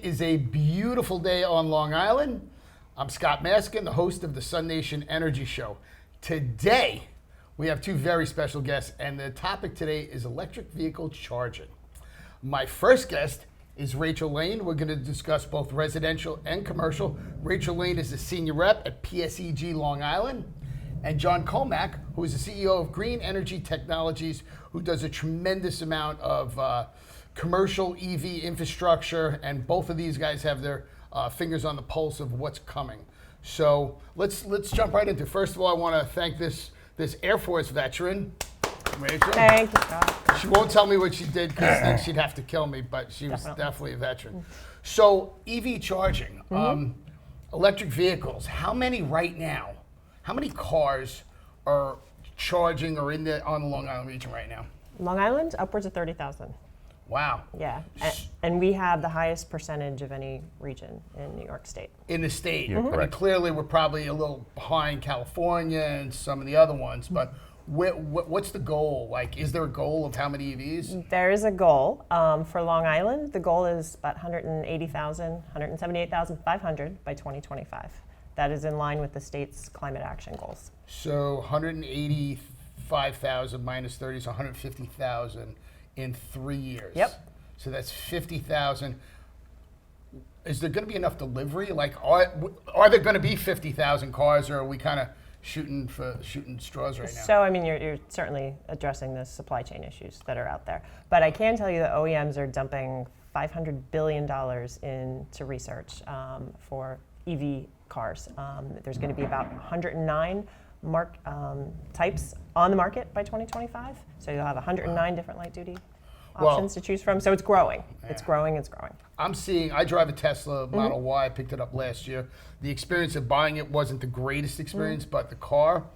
is a beautiful day on Long Island. I'm Scott Maskin, the host of the SUNation Energy Show. Today, we have two very special guests, and the topic today is electric vehicle charging. My first guest is Rachel Lane. We're going to discuss both residential and commercial. Rachel Lane is the senior rep at PSEG Long Island. And John Comack, who is the CEO of Green Energy Technologies, who does a tremendous amount of commercial EV infrastructure, and both of these guys have their fingers on the pulse of what's coming. So let's jump right into it. First of all, I want to thank this Air Force veteran, Rachel. Thank you, Scott. She won't tell me what she did because then she'd have to kill me, but she was definitely a veteran. So EV charging, electric vehicles, how many right now? How many cars are charging or on the Long Island region right now? Long Island, upwards of 30,000. Wow. Yeah, and we have the highest percentage of any region in New York State. In the state. You're I mean, correct. clearly, we're probably a little behind California and some of the other ones, but what's the goal? Like, is there a goal of how many EVs? There is a goal for Long Island. The goal is about 178,500 by 2025. That is in line with the state's climate action goals. So 185,000 minus 30 is 150,000 in 3 years. Yep. So that's 50,000. Is there going to be enough delivery? Like, are there going to be 50,000 cars, or are we kind of shooting straws right now? So, I mean, you're certainly addressing the supply chain issues that are out there. But I can tell you that OEMs are dumping $500 billion into research for EV cars. There's going to be about 109 types on the market by 2025. So you'll have 109 different light-duty options to choose from. So it's growing. Yeah. It's growing. I drive a Tesla Model Y. I picked it up last year. The experience of buying it wasn't the greatest experience, but the car,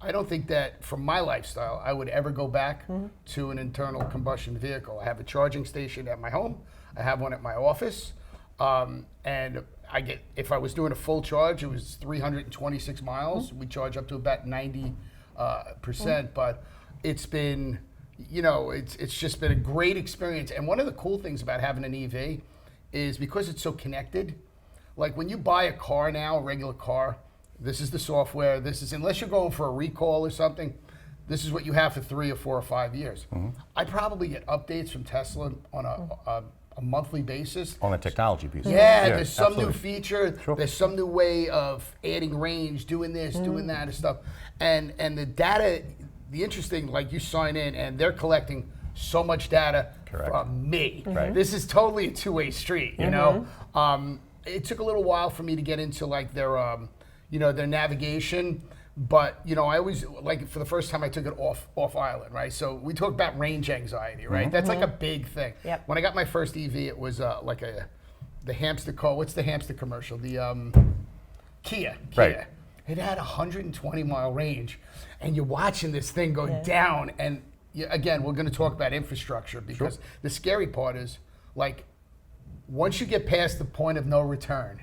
I don't think that from my lifestyle, I would ever go back to an internal combustion vehicle. I have a charging station at my home. I have one at my office. And if I was doing a full charge, it was 326 miles. We charge up to about 90%, but it's been, it's just been a great experience. And one of the cool things about having an EV is because it's so connected. Like when you buy a car now, a regular car, this is the software, unless you're going for a recall or something, this is what you have for 3 or 4 or 5 years. I probably get updates from Tesla on a monthly basis. On a technology piece. Yeah, there's some new feature, Sure. There's some new way of adding range, doing this, doing that and stuff. And the data, the interesting, like you sign in and they're collecting so much data from me. Right. This is totally a two-way street, you know? It took a little while for me to get into like their navigation. But, I always, like for the first time I took it off island, right? So we talk about range anxiety, right? That's like a big thing. Yep. When I got my first EV, it was the hamster car. What's the hamster commercial? The Kia. Right. It had 120-mile range. And you're watching this thing go down. And again, we're going to talk about infrastructure because the scary part is, like, once you get past the point of no return,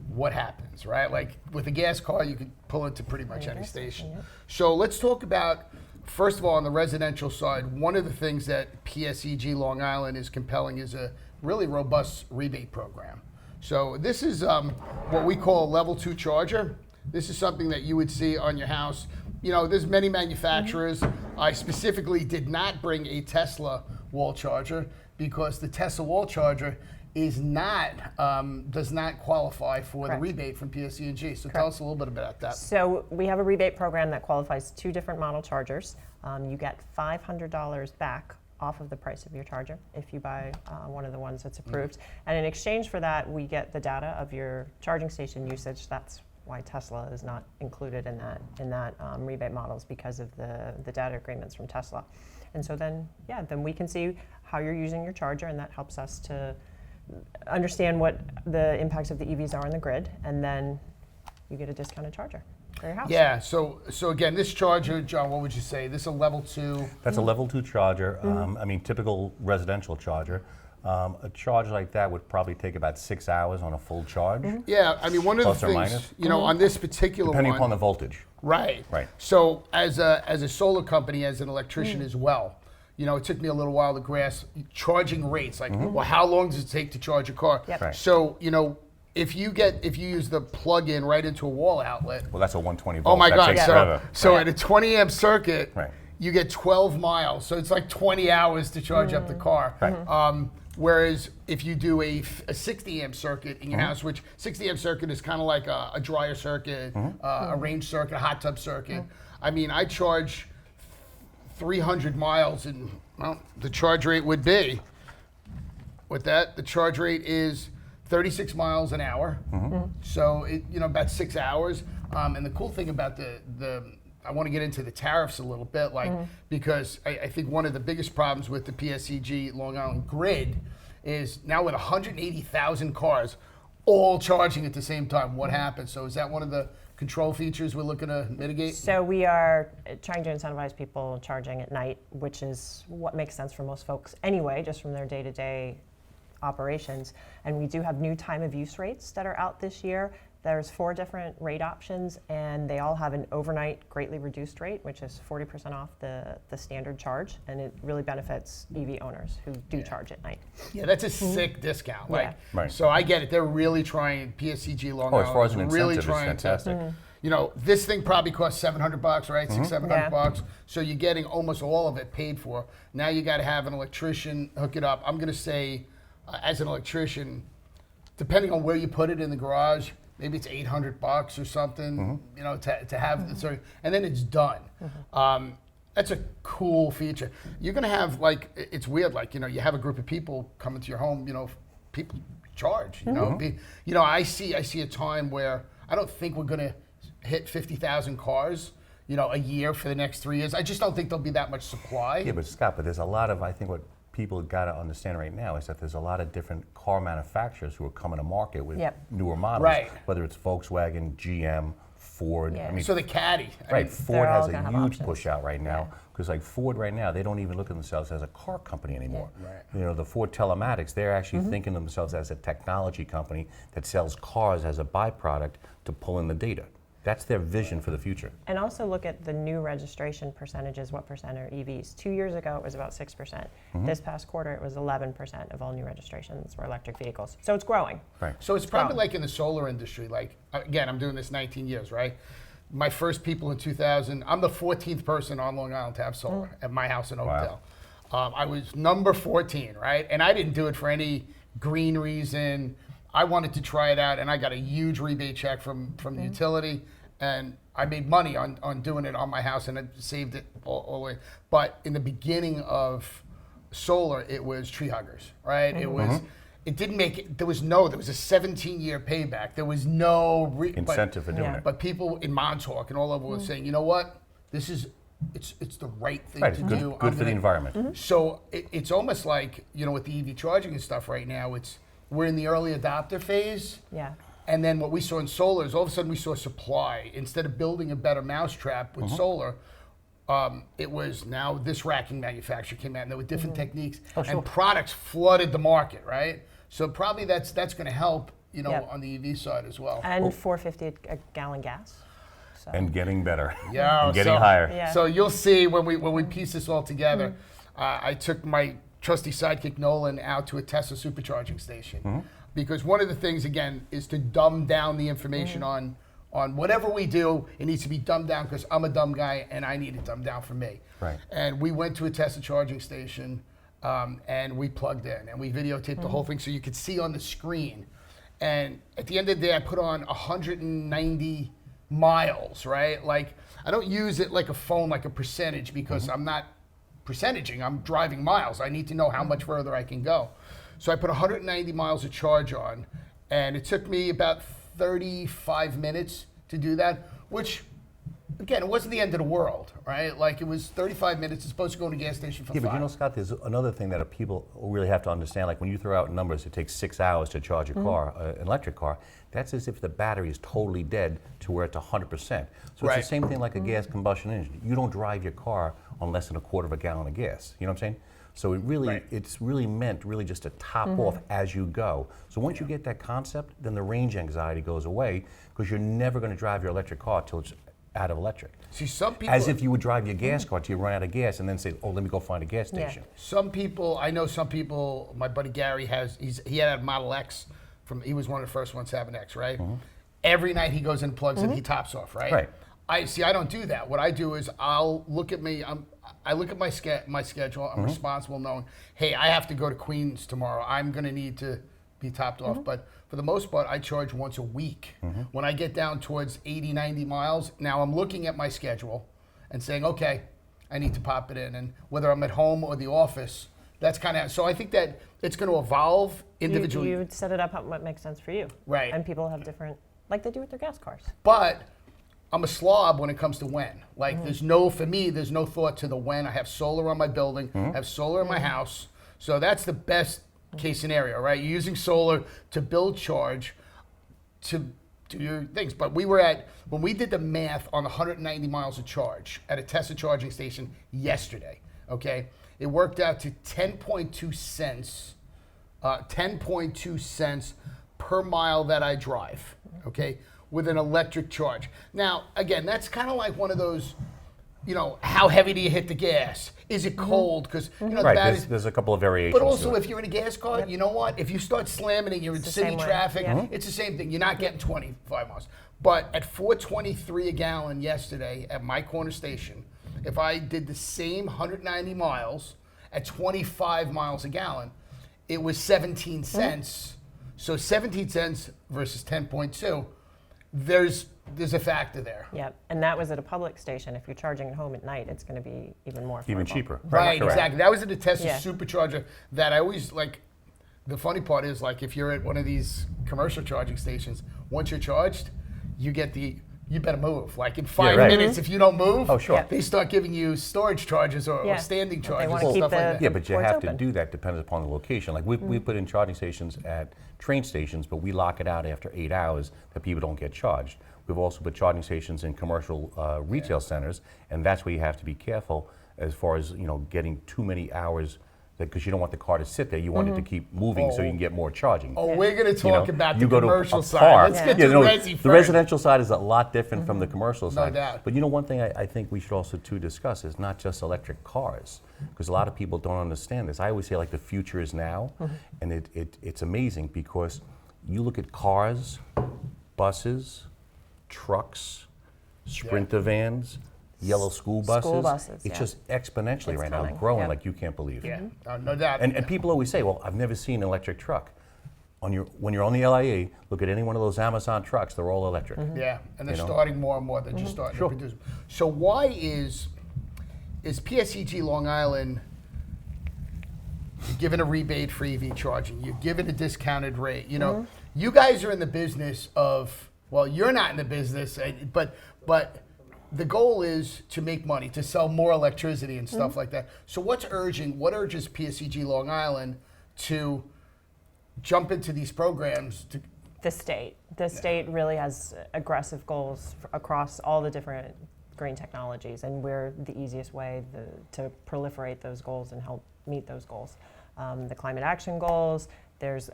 what happens, right? Like with a gas car, you could pull into pretty much any station. So let's talk about, first of all, on the residential side, one of the things that PSEG Long Island is compelling is a really robust rebate program. So this is what we call a level 2 charger. This is something that you would see on your house. There's many manufacturers. I specifically did not bring a Tesla wall charger because the Tesla wall charger does not qualify for the rebate from PSEG. So tell us a little bit about that. So we have a rebate program that qualifies 2 different model chargers. You get $500 back off of the price of your charger if you buy one of the ones that's approved. And in exchange for that, we get the data of your charging station usage. That's why Tesla is not included in that rebate models, because of the data agreements from Tesla. And so then we can see how you're using your charger, and that helps us to understand what the impacts of the EVs are on the grid, and then you get a discounted charger for your house. Yeah, so again, this charger, John, what would you say? This is a level 2? That's a level 2 charger. Typical residential charger. A charge like that would probably take about 6 hours on a full charge. Yeah, one of Plus the or things, minus. on this particular Depending one, upon the voltage. Right. Right. So as a solar company, as an electrician as well, you know, it took me a little while to grasp charging rates. Like, well, how long does it take to charge a car? Yep. Right. So, you know, if you use the plug-in right into a wall outlet, Well, that's a 120 volt. oh my that God! takes So, forever. so at a 20 amp circuit, Right. you get 12 miles. So it's like 20 hours to charge up the car. Right. Whereas if you do a 60 amp circuit in your house, which 60 amp circuit is kind of like a dryer circuit, a range circuit, a hot tub circuit. I mean, I charge 300 miles, and well, the charge rate would be, with that, the charge rate is 36 miles an hour. So it, you know, about 6 hours. And the cool thing about I want to get into the tariffs a little bit, like, because I think one of the biggest problems with the PSEG Long Island grid is now with 180,000 cars all charging at the same time. What happens? So is that one of the control features we're looking to mitigate? So we are trying to incentivize people charging at night, which is what makes sense for most folks anyway, just from their day-to-day operations. And we do have new time of use rates that are out this year. There's 4 different rate options, and they all have an overnight greatly reduced rate, which is 40% off the standard charge, and it really benefits EV owners who do charge at night. Yeah, that's a sick discount. Like, Yeah. Right. So I get it. They're really trying. PSEG Long Oh, Island as far as an is really incentive, trying it's fantastic. to. You know, this thing probably costs $700, right? $600-700 Yeah. bucks. So you're getting almost all of it paid for. Now you got to have an electrician hook it up. I'm going to say, as an electrician, depending on where you put it in the garage, maybe it's $800 or something. You know, to have the sort, and then it's done. That's a cool feature. You're going to have, like, it's weird. Like, you know, you have a group of people coming to your home. You know, people charge. You know, you know, I see a time where I don't think we're going to hit 50,000 cars, you know, a year for the next 3 years. I just don't think there'll be that much supply. Yeah, but Scott, there's a lot of, I think what people got to understand right now is that there's a lot of different car manufacturers who are coming to market with newer models, Right. whether it's Volkswagen, GM, Ford. Yeah. I mean, So the Caddy. I right, mean, Ford has all a gonna have huge options. push out right now because like Ford right now, they don't even look at themselves as a car company anymore. Yeah. Right. You know, the Ford Telematics, they're actually thinking of themselves as a technology company that sells cars as a byproduct to pull in the data. That's their vision for the future. And also look at the new registration percentages, what percent are EVs. 2 years ago, it was about 6%. This past quarter, it was 11% of all new registrations were electric vehicles. So it's growing. Right. So it's probably like in the solar industry. Like, again, I'm doing this 19 years, right? My first people in 2000, I'm the 14th person on Long Island to have solar at my house in Oakdale. I was number 14, right? And I didn't do it for any green reason. I wanted to try it out, and I got a huge rebate check from the utility, and I made money on doing it on my house, and I saved it all the way. But in the beginning of solar, it was tree huggers, right? It was. It didn't make it. There was a 17-year payback. There was no Incentive for doing Yeah. it. But people in Montauk and all over were saying, you know what, it's the right thing Right, to it's do. good for the environment. So it's almost like, you know, with the EV charging and stuff right now, we're in the early adopter phase. Yeah. And then what we saw in solar is all of a sudden we saw supply. Instead of building a better mousetrap with solar, it was now this racking manufacturer came out and there were different techniques and products flooded the market, right? So probably that's going to help, you know, Yep. on the EV side as well. And $4.50 a gallon gas. So. And getting better. Yeah, and getting so- higher. Yeah. So you'll see when we piece this all together. I took my trusty sidekick Nolan out to a Tesla supercharging station because one of the things again is to dumb down the information on whatever we do. It needs to be dumbed down because I'm a dumb guy and I need it dumbed down for me. Right. And we went to a Tesla charging station and we plugged in and we videotaped the whole thing so you could see on the screen. And at the end of the day, I put on 190 miles, right? Like, I don't use it like a phone, like a percentage, because I'm not percentaging, I'm driving miles. I need to know how much further I can go. So I put 190 miles of charge on, and it took me about 35 minutes to do that, which, again, it wasn't the end of the world, right? Like, it was 35 minutes. It's supposed to go to a gas station for 5. Yeah, but you know, Scott, there's another thing that people really have to understand. Like when you throw out numbers, it takes 6 hours to charge a car, an electric car. That's as if the battery is totally dead to where it's 100%. So Right. it's the same thing like a gas combustion engine. You don't drive your car on less than a quarter of a gallon of gas. You know what I'm saying? So it really, it's really meant really just to top off as you go. So once you get that concept, then the range anxiety goes away because you're never going to drive your electric car till it's out of electric. See, some people, As if you would drive your gas car till you run out of gas and then say, oh, let me go find a gas station. some people, I know some people. My buddy Gary he had a Model X he was one of the first ones to have an X, right? Every night he goes and plugs it, he tops off, right? Right. I don't do that. What I do is I'll look at I look at my schedule. I'm responsible, knowing, hey, I have to go to Queens tomorrow. I'm going to need to be topped off. But for the most part, I charge once a week. When I get down towards 80, 90 miles, now I'm looking at my schedule and saying, okay, I need to pop it in. And whether I'm at home or the office, that's kind of, so I think that it's going to evolve individually. You would set it up what makes sense for you. Right. And people have different, like they do with their gas cars. But I'm a slob when it comes to when. Like for me, there's no thought to the when. I have solar on my building, I have solar in my house. So that's the best case scenario, right? You're using solar to build charge to do your things. But when we did the math on 190 miles of charge at a Tesla charging station yesterday, okay, it worked out to 10.2 cents per mile that I drive, okay, with an electric charge. Now, again, that's kind of like one of those, how heavy do you hit the gas? Is it cold? Because, the Right, batteries. there's a couple of variations. But also, to it. if you're in a gas car, you know what? If you start slamming it, you're in the city same way. traffic, Yeah. it's the same thing. You're not getting 25 miles. But at $4.23 a gallon yesterday at my corner station, if I did the same 190 miles at 25 miles a gallon, it was 17 cents. So 17 cents versus 10.2, there's a factor there. Yep. And that was at a public station. If you're charging at home at night, it's going to be even more Even affordable. cheaper. Right, Correct. exactly. That was at the Tesla Yeah. supercharger that I always like. The funny part is, like, if you're at one of these commercial charging stations, once you're charged, you better move. Like in 5 right. minutes, if you don't move, Oh, sure. they start giving you storage charges or Yeah. standing They charges wanna and keep stuff like the- that. Yeah, but you Or it's have to open. do that depending upon the location. Like we put in charging stations at train stations, but we lock it out after 8 hours that people don't get charged. We've also put charging stations in commercial retail centers, and that's where you have to be careful as far as getting too many hours, because you don't want the car to sit there. You want it to keep moving so you can get more charging. Oh, we're going to talk about the you go to commercial a side. park. Let's get Yeah, to no, resi the first. residential side is a lot different from the commercial side. doubt. But one thing I think we should also discuss is not just electric cars, because a lot of people don't understand this. I always say like the future is now, and it's amazing because you look at cars, buses, trucks, Sprinter vans, yellow school buses. School buses, It's yeah. just exponentially It's right now coming, growing yeah. like you can't believe. Yeah, no doubt. And people always say, well, I've never seen an electric truck. When you're on the LIA, look at any one of those Amazon trucks, they're all electric. Yeah, and they're You know? starting more and more. They're just starting to produce. So why is PSEG Long Island giving a rebate for EV charging? You're giving a discounted rate. You guys are in the business of, well, you're not in the business, but the goal is to make money, to sell more electricity and stuff like that. So what urges PSEG Long Island to jump into these programs? The state really has aggressive goals across all the different green technologies, and we're the easiest way to proliferate those goals and help meet those goals. The climate action goals, there's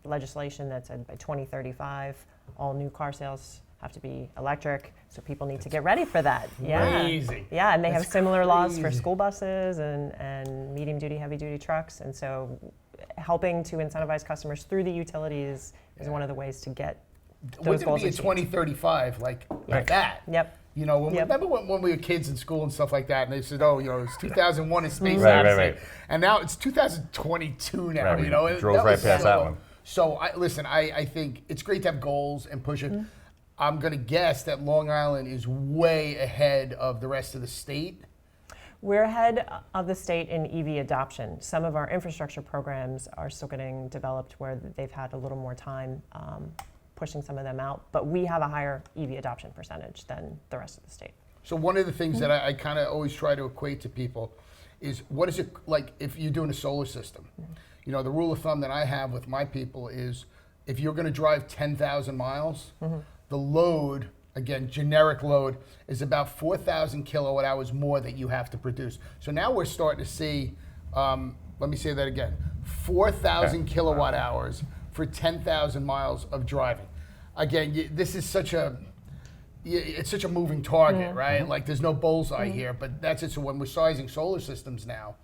legislation that said by 2035, all new car sales have to be electric, so people need to get ready for that. Crazy. Yeah, and they have That's similar laws for crazy. school buses and medium duty, heavy duty trucks, and so helping to incentivize customers through the utilities is one of the ways to get those Wouldn't it goals be a achieved. 2035 like that? Yep. Remember when we were kids in school and stuff like that, and they said, it's 2001 in Space Right, Odyssey. right. And now it's 2022 now, Right, we drove that right was past that one. So, I think it's great to have goals and push it. I'm going to guess that Long Island is way ahead of the rest of the state. We're ahead of the state in EV adoption. Some of our infrastructure programs are still getting developed where they've had a little more time pushing some of them out, but we have a higher EV adoption percentage than the rest of the state. So one of the things that I kind of always try to equate to people is, what is it like if you're doing a solar system? The rule of thumb that I have with my people is, if you're going to drive 10,000 miles, the load, again, generic load, is about 4,000 kilowatt hours more that you have to produce. So now we're starting to see, let me say that again, 4,000 kilowatt hours for 10,000 miles of driving. Again, this is such a, it's such a moving target, right? Like there's no bullseye here, but that's it. So when we're sizing solar systems now,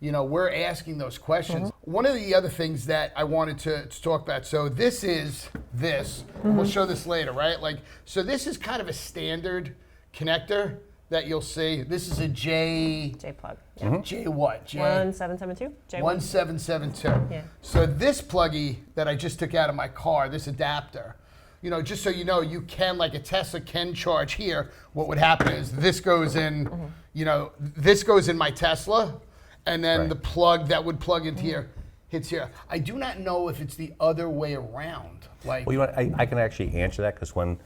we're asking those questions. One of the other things that I wanted to talk about, so this is this, we'll show this later, right? Like, so this is kind of a standard connector that you'll see. This is a J plug. J what? J 1772. J 1772. Yeah. So this pluggy that I just took out of my car, this adapter, just so you know, you can, like a Tesla can charge here. What would happen is this goes in, this goes in my Tesla, and then the plug that would plug into here hits here. I do not know if it's the other way around. Like, Well, I can actually answer that, because when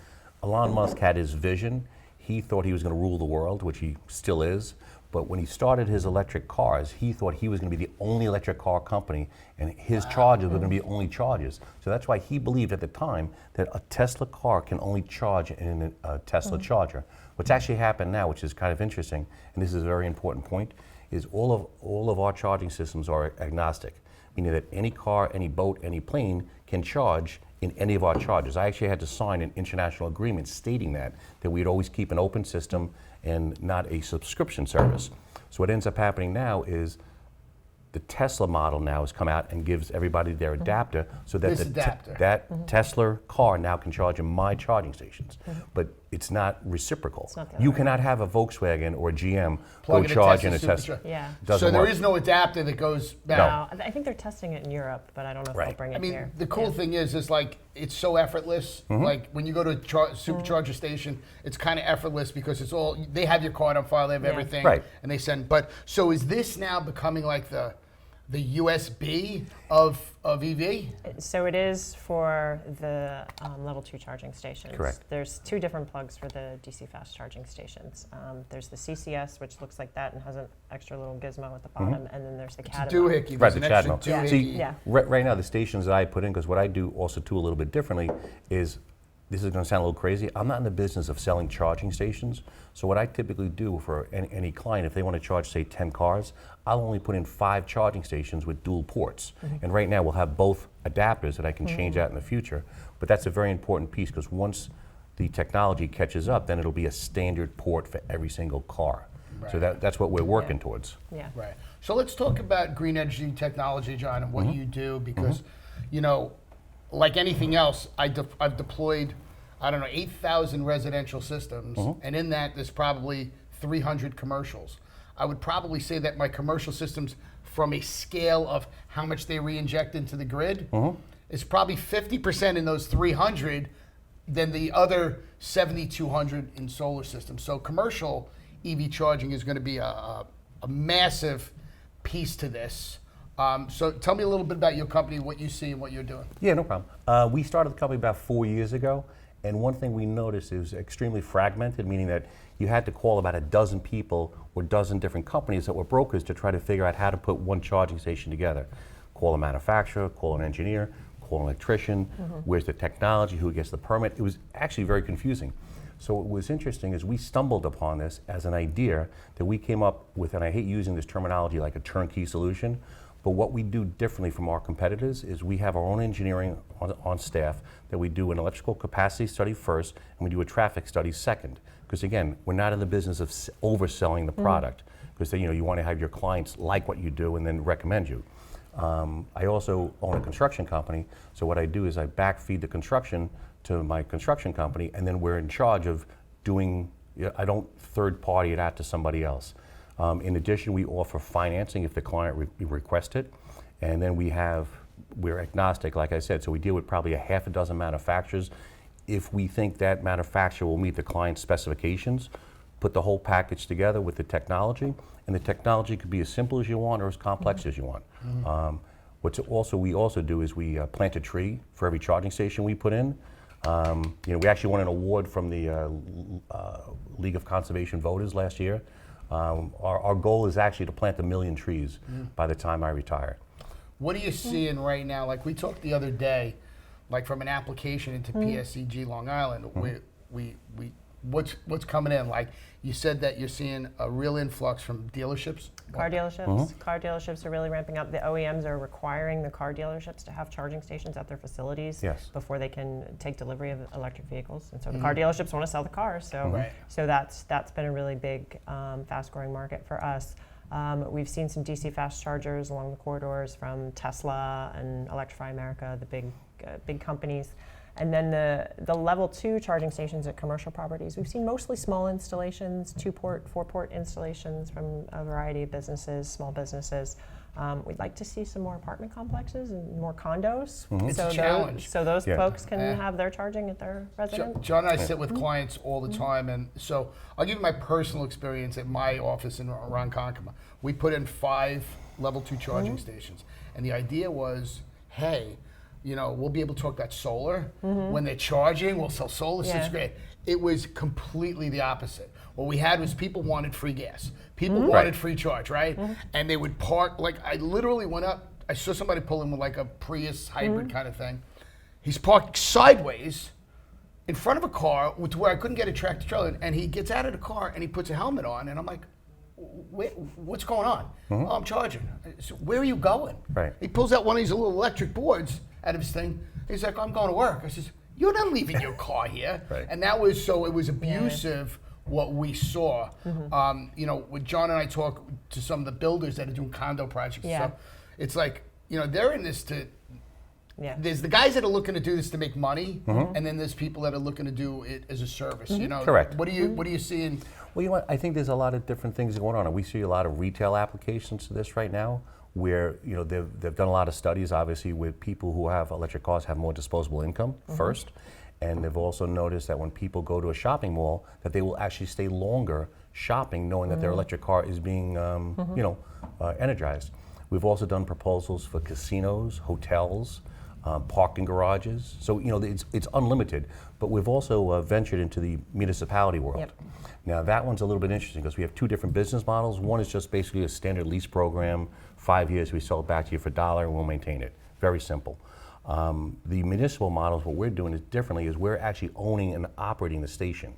Elon Musk had his vision, he thought he was going to rule the world, which he still is. But when he started his electric cars, he thought he was going to be the only electric car company, and his chargers were going to be only chargers. So that's why he believed at the time that a Tesla car can only charge in a Tesla charger. What's actually happened now, which is kind of interesting, and this is a very important point, is all of our charging systems are agnostic, meaning that any car, any boat, any plane can charge in any of our chargers. I actually had to sign an international agreement stating that we'd always keep an open system and not a subscription service. So what ends up happening now is the Tesla model now has come out and gives everybody their adapter, so that that Tesla car now can charge in my charging stations. But it's not reciprocal. It's not the other You way cannot have a Volkswagen or a GM Plug go in a charge Tesla in a Tesla. Supercharger. Yeah. Doesn't so there work. is no adapter that goes back. No, I think they're testing it in Europe, but I don't know if they'll Right. bring it I mean, here. the cool thing is like it's so effortless. Like when you go to a supercharger station, it's kind of effortless because it's all, they have your card on file, they have everything, Right. and they send. But so is this now becoming like the USB of EV? So it is for the level 2 charging stations. Correct. There's two different plugs for the DC fast charging stations. There's the CCS, which looks like that and has an extra little gizmo at the bottom, and then there's the CADMO. Doohickey. Right, There's the an extra CHAdeMO. doohickey. See, Yeah. right now the stations that I put in, because what I do also too a little bit differently is, this is going to sound a little crazy, I'm not in the business of selling charging stations. So what I typically do for any client, if they want to charge, say, 10 cars, I'll only put in 5 charging stations with dual ports. And right now we'll have both adapters that I can change out in the future. But that's a very important piece, because once the technology catches up, then it'll be a standard port for every single car. So that's what we're working towards. Yeah. Right. So let's talk about green energy technology, John, and what you do, because, like anything else, I've deployed, 8,000 residential systems, and in that there's probably 300 commercials. I would probably say that my commercial systems, from a scale of how much they re-inject into the grid, is probably 50% in those 300 than the other 7,200 in solar systems. So commercial EV charging is going to be a massive piece to this. So tell me a little bit about your company, what you see and what you're doing. Yeah, no problem. We started the company about 4 years ago, and one thing we noticed is extremely fragmented, meaning that you had to call about a dozen people or a dozen different companies that were brokers to try to figure out how to put one charging station together. Call a manufacturer, call an engineer, call an electrician, where's the technology, who gets the permit. It was actually very confusing. So what was interesting is we stumbled upon this as an idea that we came up with, and I hate using this terminology, like a turnkey solution, but what we do differently from our competitors is we have our own engineering on staff, that we do an electrical capacity study first, and we do a traffic study second. Because again, we're not in the business of overselling the product, because you want to have your clients like what you do and then recommend you. I also own a construction company, so what I do is I backfeed the construction to my construction company, and then we're in charge of doing, I don't third party it out to somebody else. In addition, we offer financing if the client requests it, and then we're agnostic, like I said, so we deal with probably a half a dozen manufacturers. If we think that manufacturer will meet the client's specifications, put the whole package together with the technology, and the technology could be as simple as you want or as complex as you want. We also do is we plant a tree for every charging station we put in. We actually won an award from the League of Conservation Voters last year. Our goal is actually to plant 1 million trees by the time I retire. What are you seeing right now? Like we talked the other day, like from an application into PSEG Long Island, we what's coming in? Like you said that you're seeing a real influx from dealerships. Car dealerships. Car dealerships are really ramping up. The OEMs are requiring the car dealerships to have charging stations at their facilities before they can take delivery of electric vehicles. And so the car dealerships want to sell the cars. So, so that's been a really big, fast-growing market for us. We've seen some DC fast chargers along the corridors from Tesla and Electrify America, the big companies. And then the level 2 charging stations at commercial properties, we've seen mostly small installations, 2-port, 4-port installations from a variety of businesses, small businesses. We'd like to see some more apartment complexes and more condos. It's a challenge. So those folks can have their charging at their residence. John and I sit with clients all the time, and so I'll give you my personal experience at my office in Ronkonkoma. We put in 5 level 2 charging stations, and the idea was, hey, you know, we'll be able to talk about solar. When they're charging, we'll sell solar. So it's great. It was completely the opposite. What we had was people wanted free gas. People wanted free charge, right? And they would park, like I literally went up, I saw somebody pull in with like a Prius hybrid kind of thing. He's parked sideways in front of a car to where I couldn't get a tractor trailer, and he gets out of the car and he puts a helmet on, and I'm like, what's going on? Oh, I'm charging. So where are you going? He pulls out one of these little electric boards out of his thing. He's like, I'm going to work. I says, you're not leaving your car here. And that was, so it was abusive what we saw. You know, when John and I talk to some of the builders that are doing condo projects and stuff, it's like, you know, they're in this to, there's the guys that are looking to do this to make money, and then there's people that are looking to do it as a service. You know, what do you see in? Well, you know what? I think there's a lot of different things going on, and we see a lot of retail applications to this right now, where you know they've done a lot of studies, obviously, with people who have electric cars have more disposable income first, and they've also noticed that when people go to a shopping mall, that they will actually stay longer shopping, knowing that their electric car is being you know energized. We've also done proposals for casinos, hotels. Parking garages, so you know it's unlimited. But we've also ventured into the municipality world. Now that one's a little bit interesting because we have 2 different business models. One is just basically a standard lease program, 5 years, we sell it back to you for $1 and we'll maintain it. Very simple. The municipal models, what we're doing is differently, is we're actually owning and operating the station.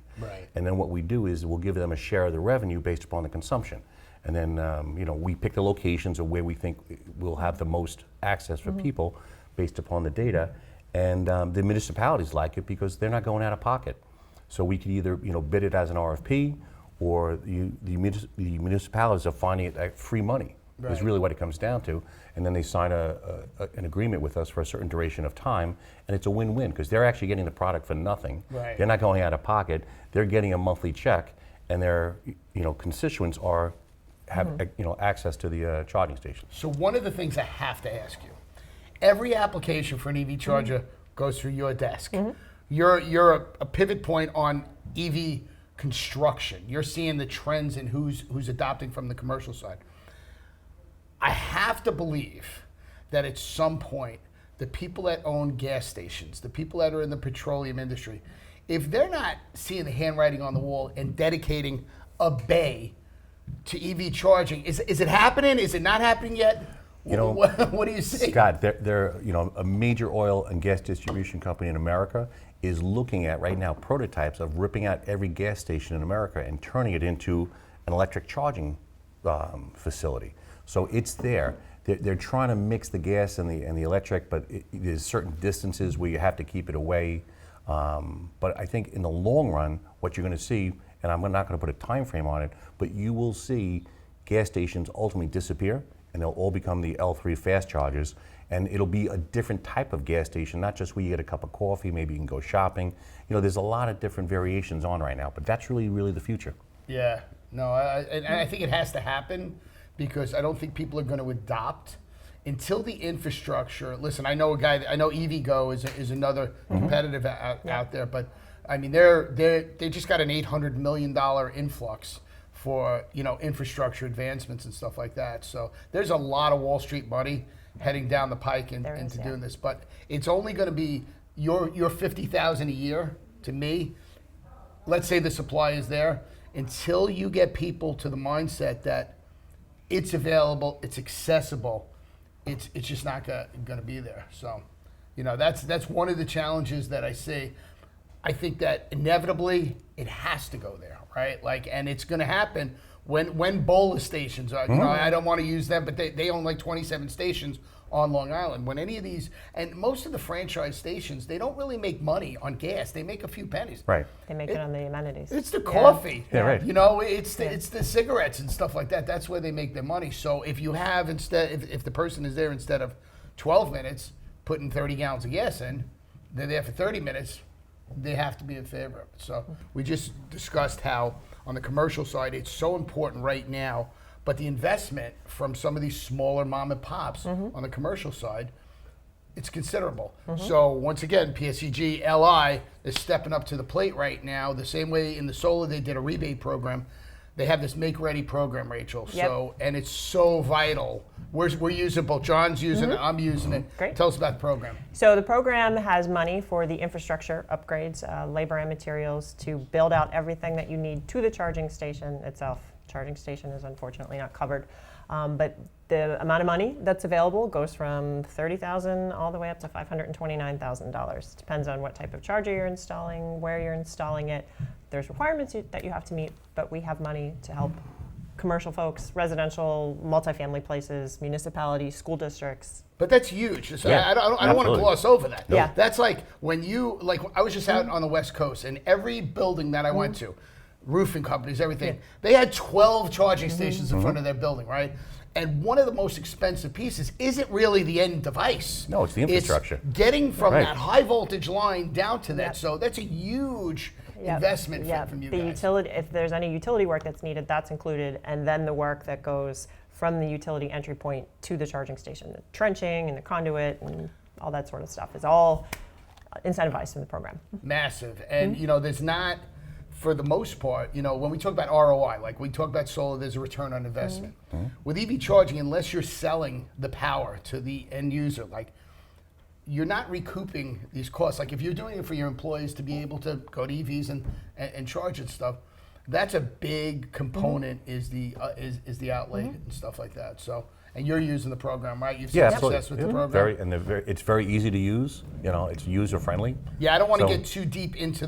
And then what we do is we'll give them a share of the revenue based upon the consumption. And then you know, we pick the locations of where we think we'll have the most access for people based upon the data, and the municipalities like it because they're not going out of pocket. So we could either bid it as an RFP, or the municipalities are finding it like free money. Is really what it comes down to, and then they sign an agreement with us for a certain duration of time, and it's a win-win because they're actually getting the product for nothing. They're not going out of pocket. They're getting a monthly check, and their constituents have access to the charging station. So one of the things I have to ask you. Every application for an EV charger goes through your desk. You're a pivot point on EV construction. You're seeing the trends and who's adopting from the commercial side. I have to believe that at some point, the people that own gas stations, the people that are in the petroleum industry, if they're not seeing the handwriting on the wall and dedicating a bay to EV charging, is it happening? Is it not happening yet? What do you see? Scott, they're a major oil and gas distribution company in America is looking at right now prototypes of ripping out every gas station in America and turning it into an electric charging facility. So it's there. They're trying to mix the gas and the electric, but there's certain distances where you have to keep it away. But I think in the long run, what you're going to see, and I'm not going to put a time frame on it, but you will see gas stations ultimately disappear, and they'll all become the L3 fast chargers, and it'll be a different type of gas station, not just where you get a cup of coffee, maybe you can go shopping. There's a lot of different variations on right now, but that's really, really the future. Yeah, no, I think it has to happen because I don't think people are going to adopt until the infrastructure. Listen, I know EVgo is another competitive out there, but I mean they just got an $800 million influx for infrastructure advancements and stuff like that. So there's a lot of Wall Street money heading down the pike into doing this. But it's only going to be your $50,000 a year to me. Let's say the supply is there until you get people to the mindset that it's available, it's accessible. It's just not going to be there. So that's one of the challenges that I see. I think that inevitably it has to go there, right? Like, and it's going to happen when Bola stations are. You know, I don't want to use them, but they own like 27 stations on Long Island. When any of these, and most of the franchise stations, they don't really make money on gas. They make a few pennies. Right. They make it on the amenities. It's the coffee. Yeah, right. You know, it's the cigarettes and stuff like that. That's where they make their money. So if you have if the person is there instead of 12 minutes putting 30 gallons of gas in, they're there for 30 minutes, they have to be in favor of it. So we just discussed how on the commercial side it's so important right now, but the investment from some of these smaller mom and pops on the commercial side, it's considerable. So once again, PSEG LI is stepping up to the plate right now. The same way in the solar they did a rebate program. They have this Make Ready program, Rachel. Yep. So, and it's so vital. We're using it, both John's using it, I'm using it. Great. Tell us about the program. So the program has money for the infrastructure upgrades, labor and materials to build out everything that you need to the charging station itself. Charging station is unfortunately not covered, but the amount of money that's available goes from $30,000 all the way up to $529,000. Depends on what type of charger you're installing, where you're installing it. There's requirements that you have to meet, but we have money to help commercial folks, residential, multifamily places, municipalities, school districts. But that's huge. So Yeah, I don't want to absolutely. gloss over that. Yeah. That's like when you, like I was just out on the West Coast and every building that I went to, roofing companies, everything, they had 12 charging stations in front of their building, right? And one of the most expensive pieces isn't really the end device. No, it's the infrastructure. It's getting from Right. that high voltage line down to that. Yep. So that's a huge Yep. investment Yep. from you the guys. utility, if there's any utility work that's needed, that's included, and then the work that goes from the utility entry point to the charging station, the trenching and the conduit and all that sort of stuff is all incentivized in the program. Massive. And, you know, there's not, for the most part, you know, when we talk about ROI, like we talk about solar, there's a return on investment. With EV charging, unless you're selling the power to the end user, like you're not recouping these costs. Like if you're doing it for your employees to be able to go to EVs and charge and stuff, that's a big component is the outlay and stuff like that. So, and you're using the program, right? You've seen absolutely. success with the program. It's very easy to use. You know, it's user friendly. Yeah, I don't want to So- get too deep into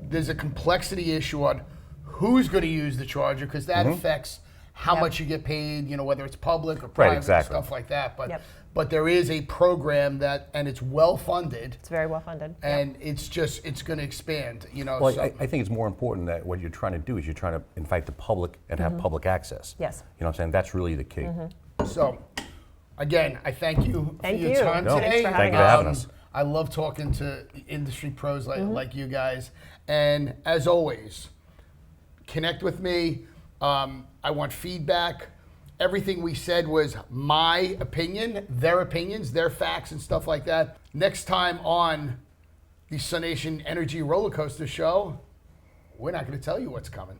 there's a complexity issue on who's going to use the charger because that affects how much you get paid, you know, whether it's public or private, exactly. stuff like that. But Yep. but there is a program and it's well funded. It's very well funded. And it's going to expand, you know. Well, so, I think it's more important that what you're trying to do is you're trying to invite the public and have public access. Yes. You know what I'm saying? That's really the key. so, again, I thank you Thank for your you. time No, today. Thanks for Thank you having for us. having us. I love talking to industry pros like you guys. And as always, connect with me. I want feedback. Everything we said was my opinion, their opinions, their facts and stuff like that. Next time on the SUNation Energy Roller Coaster Show, we're not going to tell you what's coming.